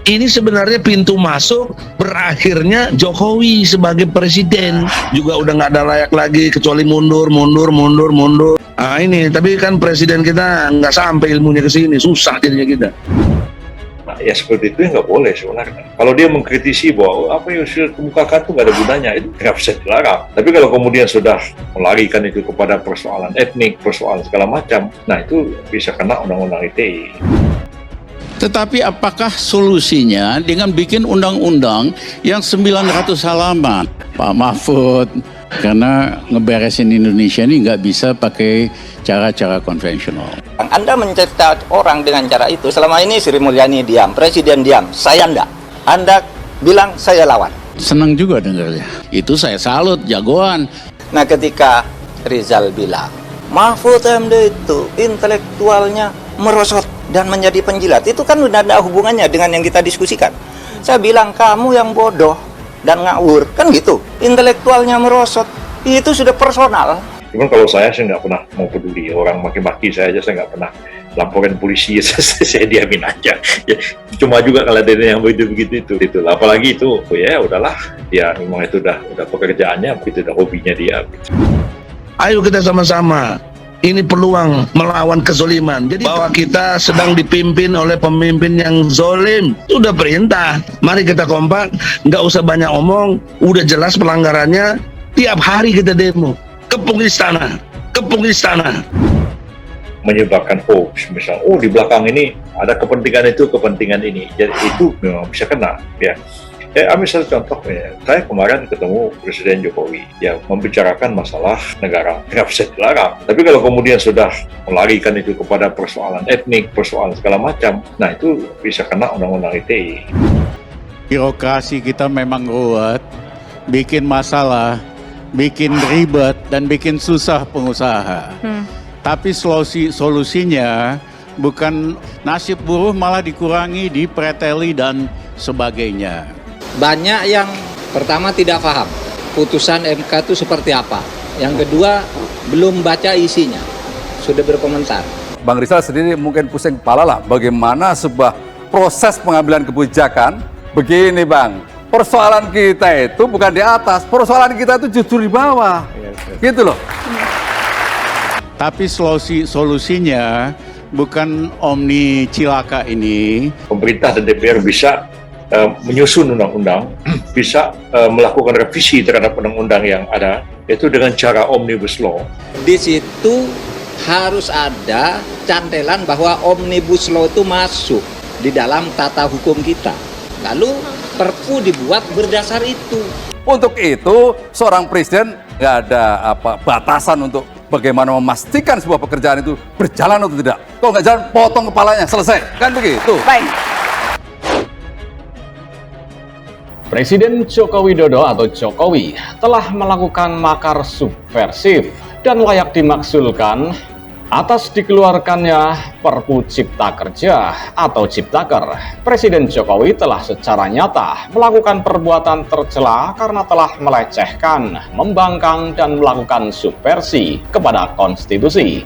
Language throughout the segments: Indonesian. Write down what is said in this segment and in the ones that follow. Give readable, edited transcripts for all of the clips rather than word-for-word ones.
Ini sebenarnya pintu masuk berakhirnya Jokowi sebagai presiden. Juga udah nggak ada layak lagi kecuali mundur. Nah ini, tapi kan presiden kita nggak sampai ilmunya ke sini, susah jadinya kita. Nah, ya seperti itu nggak boleh sebenarnya. Kalau dia mengkritisi bahwa apa yang sudah kemukakan itu nggak ada gunanya, itu nggak bisa dilarang. Tapi kalau kemudian sudah melarikan itu kepada persoalan etnik, persoalan segala macam, nah itu bisa kena undang-undang ITE. Tetapi apakah solusinya dengan bikin undang-undang yang 900 halaman? Pak Mahfud, karena ngeberesin Indonesia ini nggak bisa pakai cara-cara konvensional. Anda mencetak orang dengan cara itu, selama ini Sri Mulyani diam, Presiden diam, saya enggak. Anda bilang saya lawan. Senang juga dengarnya. Itu saya salut, jagoan. Nah ketika Rizal bilang, Mahfud MD itu intelektualnya merosot dan menjadi penjilat, itu kan udah ada hubungannya dengan yang kita diskusikan. Saya bilang kamu yang bodoh dan ngawur, kan gitu. Intelektualnya merosot, itu sudah personal. Cuman kalau saya nggak pernah mau peduli orang maki-maki saya aja, saya nggak pernah laporin polisi, saya diamin aja. Ya, cuma juga kalau ada yang begitu itu. Apalagi itu, oh ya udahlah, ya memang itu udah pekerjaannya, itu udah hobinya dia. Ayo kita sama-sama. Ini peluang melawan kezoliman. Jadi bahwa kita sedang dipimpin oleh pemimpin yang zolim, itu udah perintah. Mari kita kompak, nggak usah banyak omong, udah jelas pelanggarannya. Tiap hari kita demo, kepung istana. Menyebabkan hoax, misal, di belakang ini ada kepentingan itu, kepentingan ini. Jadi itu memang bisa kena, ya. Ambil satu contoh, ya. Saya kemarin ketemu Presiden Jokowi, ya membicarakan masalah negara, nggak bisa dilarang. Tapi kalau kemudian sudah melarikan itu kepada persoalan etnik, persoalan segala macam, nah itu bisa kena undang-undang ITE. Birokrasi kita memang ruwet, bikin masalah, bikin ribet, dan bikin susah pengusaha. Tapi solusinya bukan nasib buruh malah dikurangi, dipreteli, dan sebagainya. Banyak yang pertama tidak paham putusan MK itu seperti apa. Yang kedua belum baca isinya, sudah berkomentar. Bang Rizal sendiri mungkin pusing kepala lah bagaimana sebuah proses pengambilan kebijakan. Begini Bang, persoalan kita itu bukan di atas, persoalan kita itu justru di bawah. Gitu loh. Tapi solusinya bukan omni cilaka ini. Pemerintah dan DPR bisa menyusun undang-undang, bisa melakukan revisi terhadap undang-undang yang ada, yaitu dengan cara omnibus law. Di situ harus ada cantelan bahwa omnibus law itu masuk di dalam tata hukum kita. Lalu Perpu dibuat berdasar itu. Untuk itu seorang presiden nggak ada batasan untuk bagaimana memastikan sebuah pekerjaan itu berjalan atau tidak. Kalau nggak jalan, potong kepalanya, selesai. Kan begitu. Baik. Presiden Joko Widodo atau Jokowi telah melakukan makar subversif dan layak dimakzulkan atas dikeluarkannya Perpu Cipta Kerja atau Ciptaker. Presiden Jokowi telah secara nyata melakukan perbuatan tercela karena telah melecehkan, membangkang, dan melakukan subversi kepada konstitusi.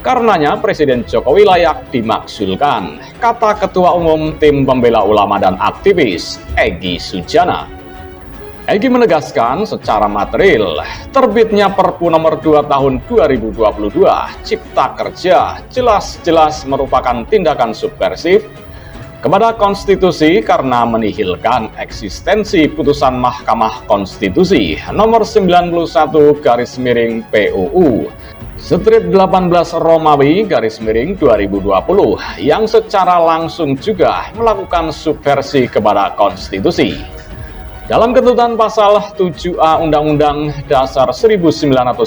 Karenanya Presiden Jokowi layak dimakzulkan, kata Ketua Umum Tim Pembela Ulama dan Aktivis, Egy Sujana. Egy menegaskan secara material, terbitnya Perpu nomor 2 tahun 2022, Cipta Kerja, jelas-jelas merupakan tindakan subversif kepada konstitusi karena menihilkan eksistensi putusan Mahkamah Konstitusi nomor 91 PUU Strip 18 Romawi /2020 yang secara langsung juga melakukan subversi kepada konstitusi. Dalam ketentuan pasal 7A Undang-Undang Dasar 1945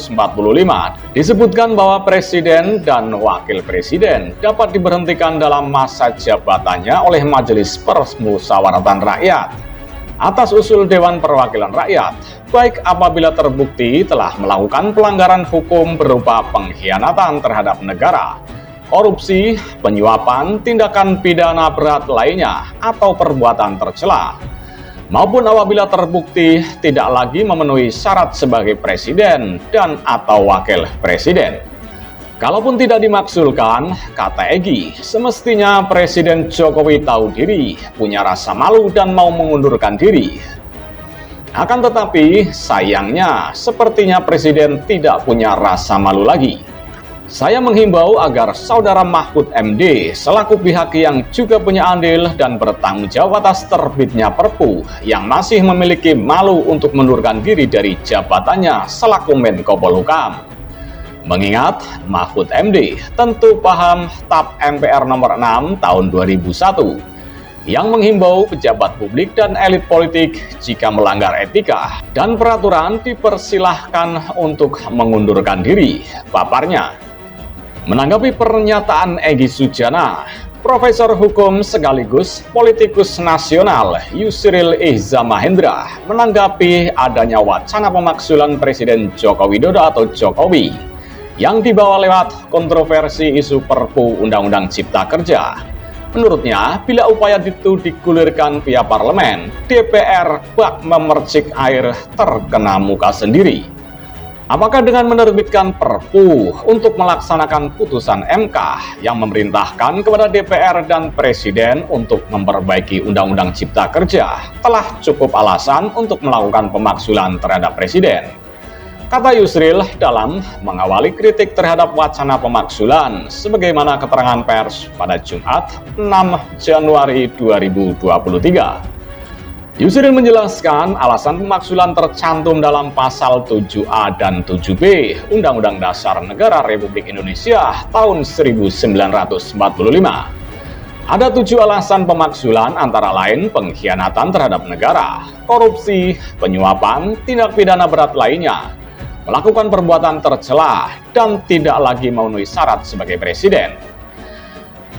disebutkan bahwa presiden dan wakil presiden dapat diberhentikan dalam masa jabatannya oleh Majelis Permusyawaratan Rakyat atas usul Dewan Perwakilan Rakyat, baik apabila terbukti telah melakukan pelanggaran hukum berupa pengkhianatan terhadap negara, korupsi, penyuapan, tindakan pidana berat lainnya, atau perbuatan tercela, maupun apabila terbukti tidak lagi memenuhi syarat sebagai presiden dan atau wakil presiden. Kalaupun tidak dimaksulkan, kata Egy, semestinya Presiden Jokowi tahu diri, punya rasa malu dan mau mengundurkan diri. Akan tetapi, sayangnya, sepertinya Presiden tidak punya rasa malu lagi. Saya menghimbau agar Saudara Mahfud MD selaku pihak yang juga punya andil dan bertanggung jawab atas terbitnya Perpu yang masih memiliki malu untuk mengundurkan diri dari jabatannya selaku Menko Polhukam. Mengingat Mahfud MD tentu paham TAP MPR nomor 6 tahun 2001 yang menghimbau pejabat publik dan elit politik jika melanggar etika dan peraturan dipersilahkan untuk mengundurkan diri, paparnya. Menanggapi pernyataan Egy Sujana, Profesor Hukum sekaligus politikus nasional Yusril Ihza Mahendra menanggapi adanya wacana pemaksulan Presiden Joko Widodo atau Jokowi yang dibawa lewat kontroversi isu Perpu Undang-Undang Cipta Kerja. Menurutnya, bila upaya itu digulirkan via parlemen, DPR bak memercik air terkena muka sendiri. Apakah dengan menerbitkan Perpu untuk melaksanakan putusan MK yang memerintahkan kepada DPR dan Presiden untuk memperbaiki Undang-Undang Cipta Kerja telah cukup alasan untuk melakukan pemaksulan terhadap Presiden? Kata Yusril dalam mengawali kritik terhadap wacana pemaksulan sebagaimana keterangan pers pada Jumat 6 Januari 2023. Yusril menjelaskan alasan pemaksulan tercantum dalam pasal 7A dan 7B Undang-Undang Dasar Negara Republik Indonesia tahun 1945. Ada 7 alasan pemaksulan antara lain pengkhianatan terhadap negara, korupsi, penyuapan, tindak pidana berat lainnya, melakukan perbuatan tercela, dan tidak lagi memenuhi syarat sebagai presiden.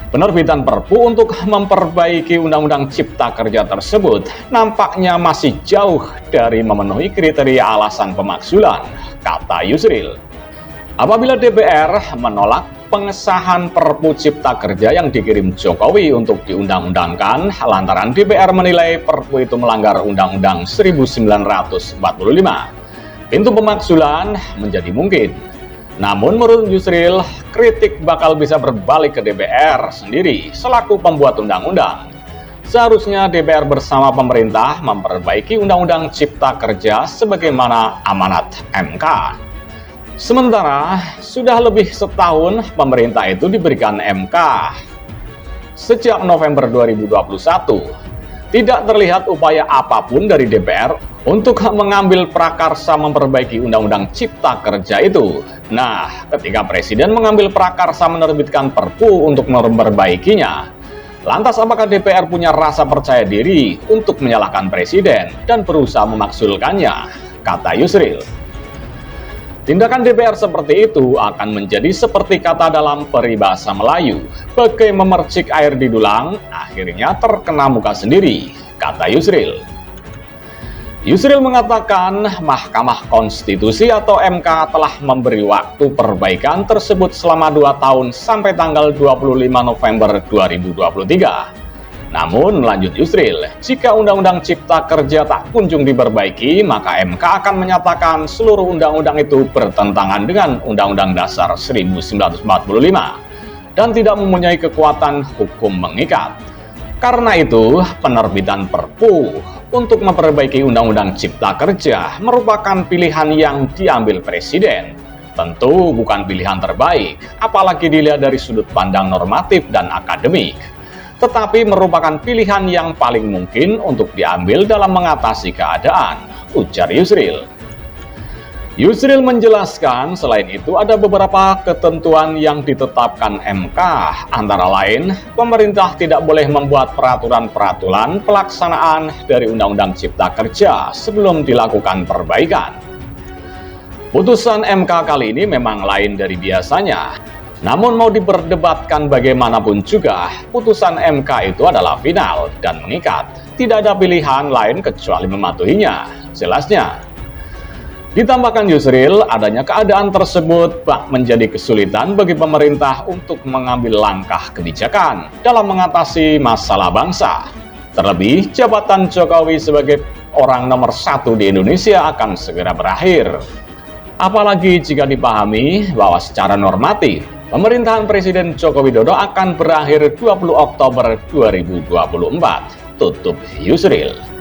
Penerbitan Perpu untuk memperbaiki Undang-Undang Cipta Kerja tersebut nampaknya masih jauh dari memenuhi kriteria alasan pemaksulan, kata Yusril. Apabila DPR menolak pengesahan Perpu Cipta Kerja yang dikirim Jokowi untuk diundang-undangkan lantaran DPR menilai Perpu itu melanggar Undang-Undang 1945, pintu pemaksulan menjadi mungkin. Namun menurut Yusril, kritik bakal bisa berbalik ke DPR sendiri selaku pembuat undang-undang. Seharusnya DPR bersama pemerintah memperbaiki Undang-Undang Cipta Kerja sebagaimana amanat MK. Sementara sudah lebih setahun pemerintah itu diberikan MK. Sejak November 2021, tidak terlihat upaya apapun dari DPR untuk mengambil prakarsa memperbaiki Undang-Undang Cipta Kerja itu. Nah, ketika Presiden mengambil prakarsa menerbitkan Perpu untuk memperbaikinya, lantas apakah DPR punya rasa percaya diri untuk menyalahkan Presiden dan berusaha memaksulkannya? Kata Yusril. Tindakan DPR seperti itu akan menjadi seperti kata dalam peribahasa Melayu, bagai memercik air di dulang, akhirnya terkena muka sendiri, kata Yusril. Yusril mengatakan Mahkamah Konstitusi atau MK telah memberi waktu perbaikan tersebut selama 2 tahun sampai tanggal 25 November 2023. Namun, lanjut Yusril, jika Undang-Undang Cipta Kerja tak kunjung diperbaiki, maka MK akan menyatakan seluruh undang-undang itu bertentangan dengan Undang-Undang Dasar 1945 dan tidak mempunyai kekuatan hukum mengikat. Karena itu, penerbitan Perpu untuk memperbaiki Undang-Undang Cipta Kerja merupakan pilihan yang diambil Presiden. Tentu bukan pilihan terbaik, apalagi dilihat dari sudut pandang normatif dan akademik, tetapi merupakan pilihan yang paling mungkin untuk diambil dalam mengatasi keadaan, ujar Yusril. Yusril menjelaskan selain itu ada beberapa ketentuan yang ditetapkan MK, antara lain pemerintah tidak boleh membuat peraturan-peraturan pelaksanaan dari Undang-Undang Cipta Kerja sebelum dilakukan perbaikan. Putusan MK kali ini memang lain dari biasanya. Namun mau diperdebatkan bagaimanapun juga, putusan MK itu adalah final dan mengikat. Tidak ada pilihan lain kecuali mematuhinya, jelasnya. Ditambahkan Yusril, adanya keadaan tersebut bak menjadi kesulitan bagi pemerintah untuk mengambil langkah kebijakan dalam mengatasi masalah bangsa. Terlebih, jabatan Jokowi sebagai orang nomor 1 di Indonesia akan segera berakhir. Apalagi jika dipahami bahwa secara normatif, pemerintahan Presiden Joko Widodo akan berakhir 20 Oktober 2024. Tutup Yusril.